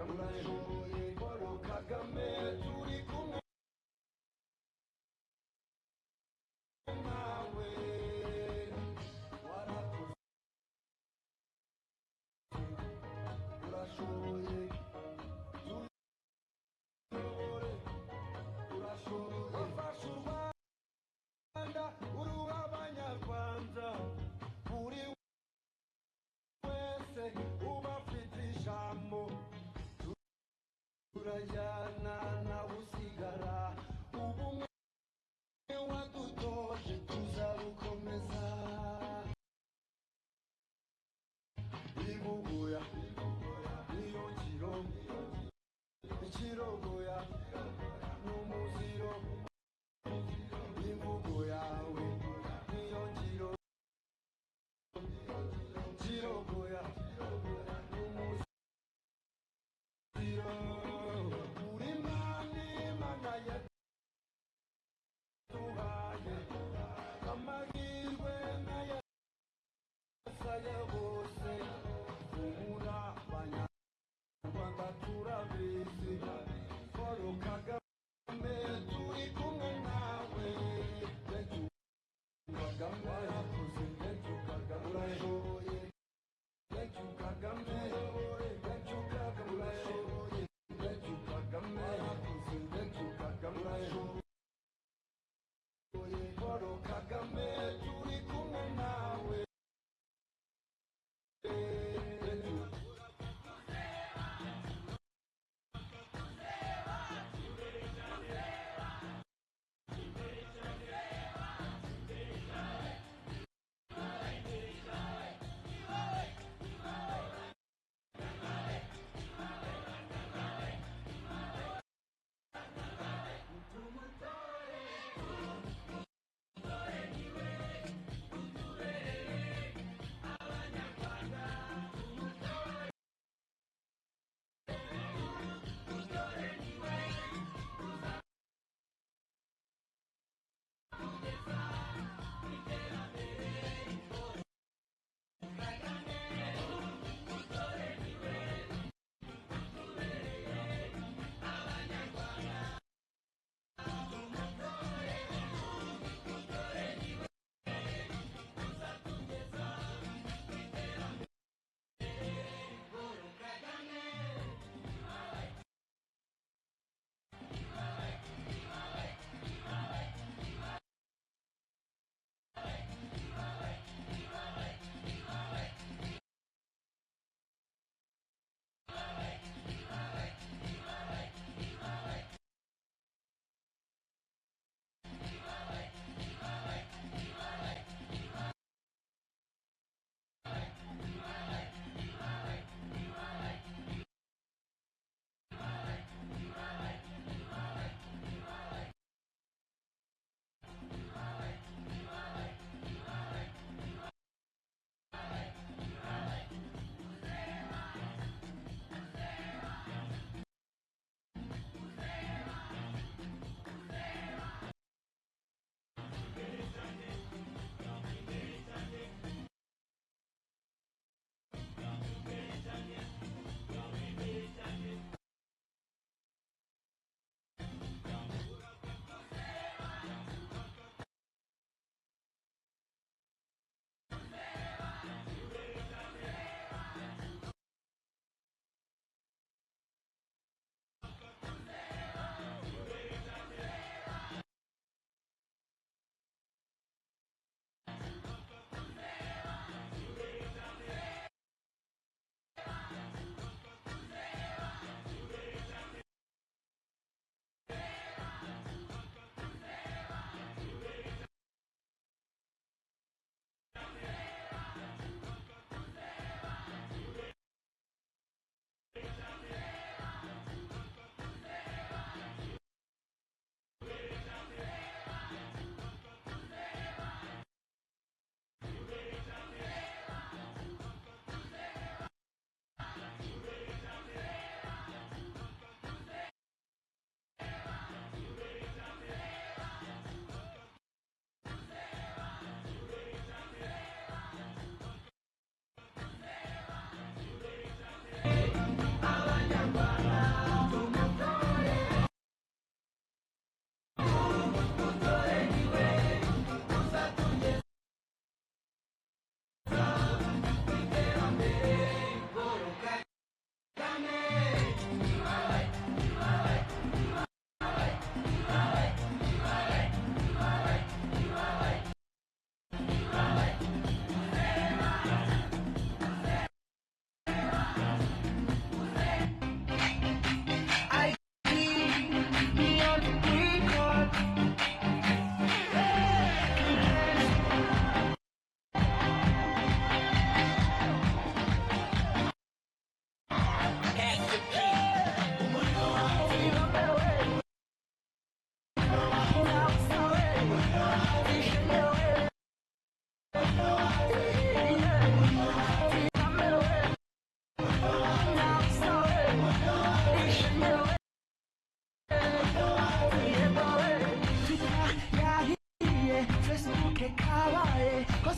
urashoboye Paul Kagame turi kumwe nawe warakoze urashoboye urashoboye ufasha u Rwanda uruha abanyarwanda buri wese uba afite ijambo turajyana nawe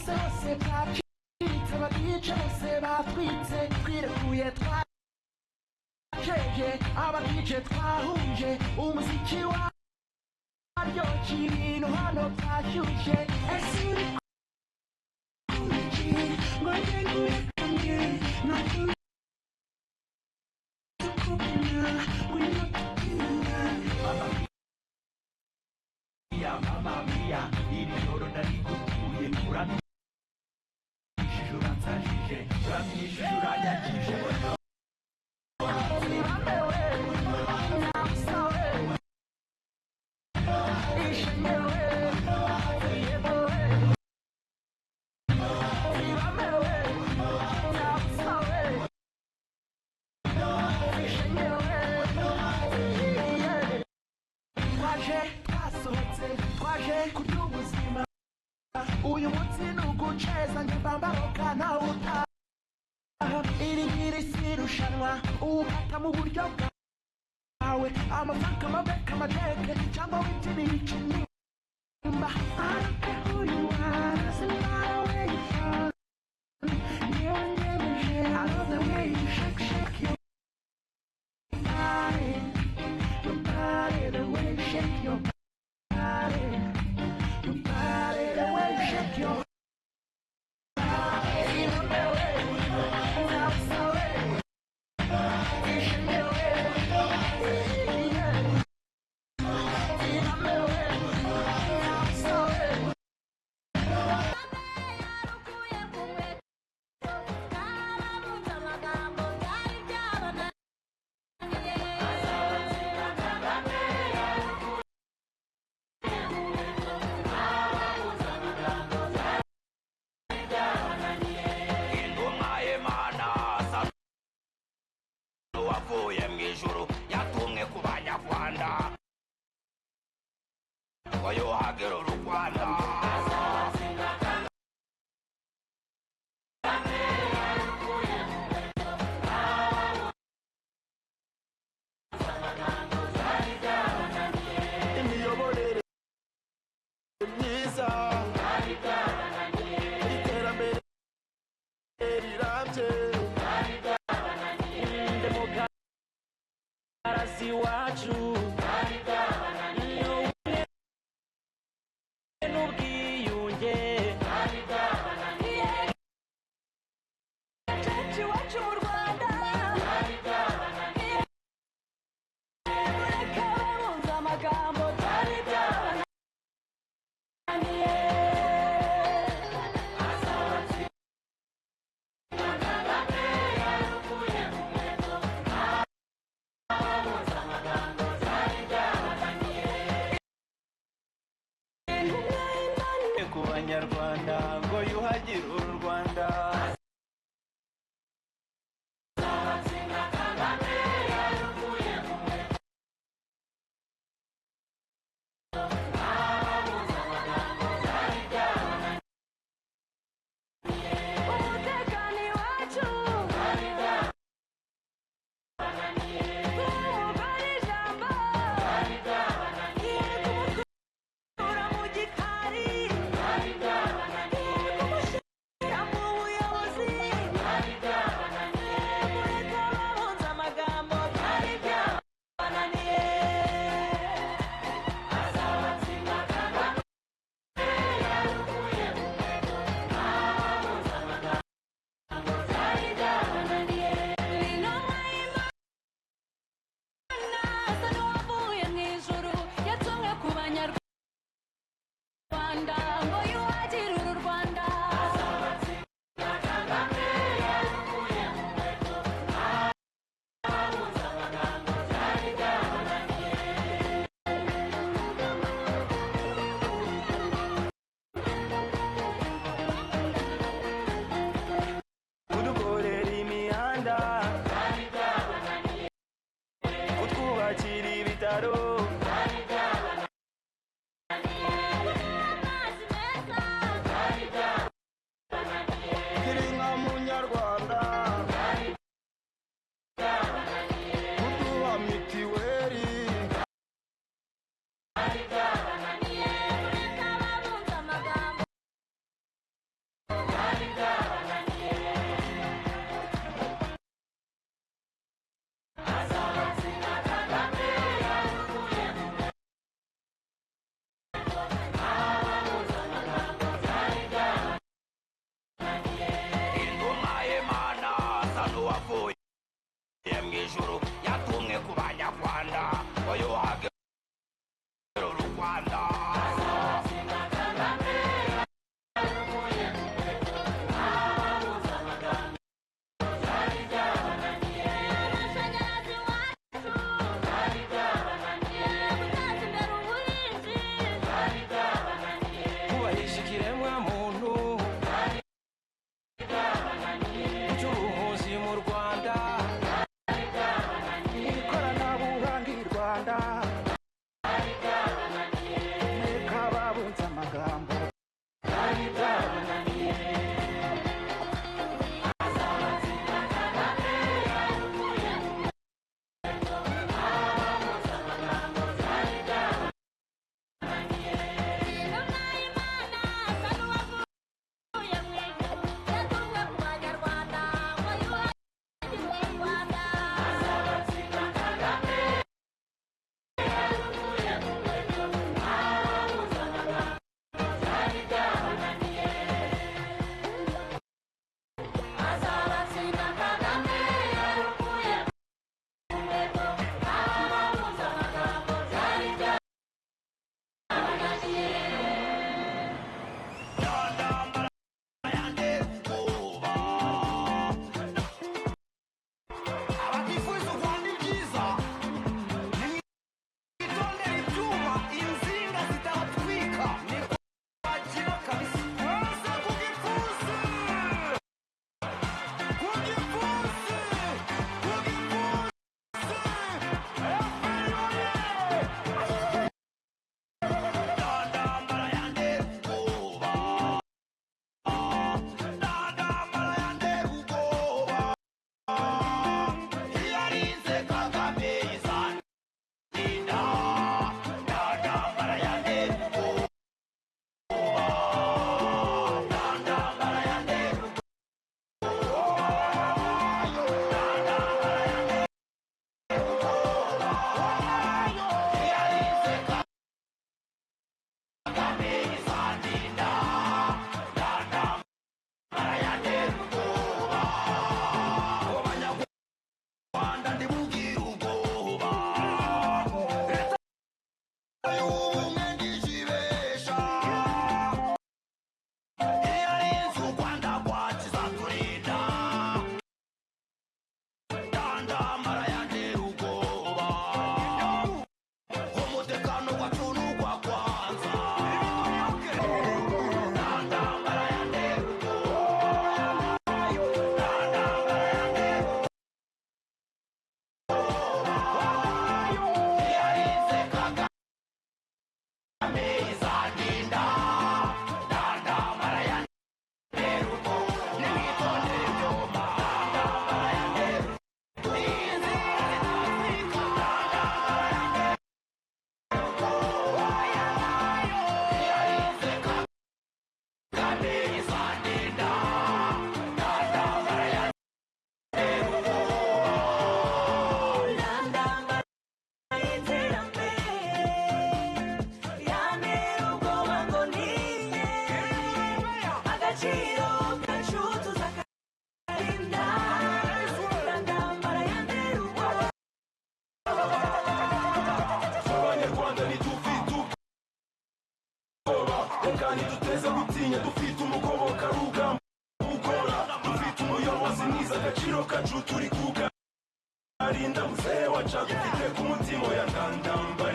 bose bose bwacitse abagice bose batwitse twirekuye twakeye abagice twahuje umuziki waryoshye ibintu hano byashyushye ese uri kumiki ngo njye nguye kumwe nakunda kubyina ngwino tubyinana Mamma mia, iri joro ndarigutuye uramwishije uransajije uramwishije uranyakije twaje kurya ubuzima uyu munsi ni uguceza njyambambaroka nawe utaha iri ngiri si irushanwa ukata mu buryo bwawe amafaranga amabeka amadeke cyangwa wibyinira ikinimba areke uyu mwana sinarawe yifana niyo nyemeje I love the way you shake shake your body the way you shake your body the way you shake your wavuye mu ijuru yatumwe ku banyarwanda ngo yuhagire u Rwanda imiyoborere myiza iterambere rirambye demokarasi wacu n'ubwiyunge cyacu iwacu mu Rwanda mureke babunze amagambo byari byabananiye ku banyarwanda ngo yuhagire u Rwanda umutekano iwacu umugore ijambo kumutura mu gikari kumushyira mu buyobozi mureke babunze amagambo byari byabananiye asa n'uwavuye mu ijuru yatumwe ku banyarwanda ngo yuhagire uru Rwanda kudukorera imihanda kutwubakira ibitaro girinka munyarwanda kuduha mitiweri muzehe wacaga ufite ku mutima ya ndandamba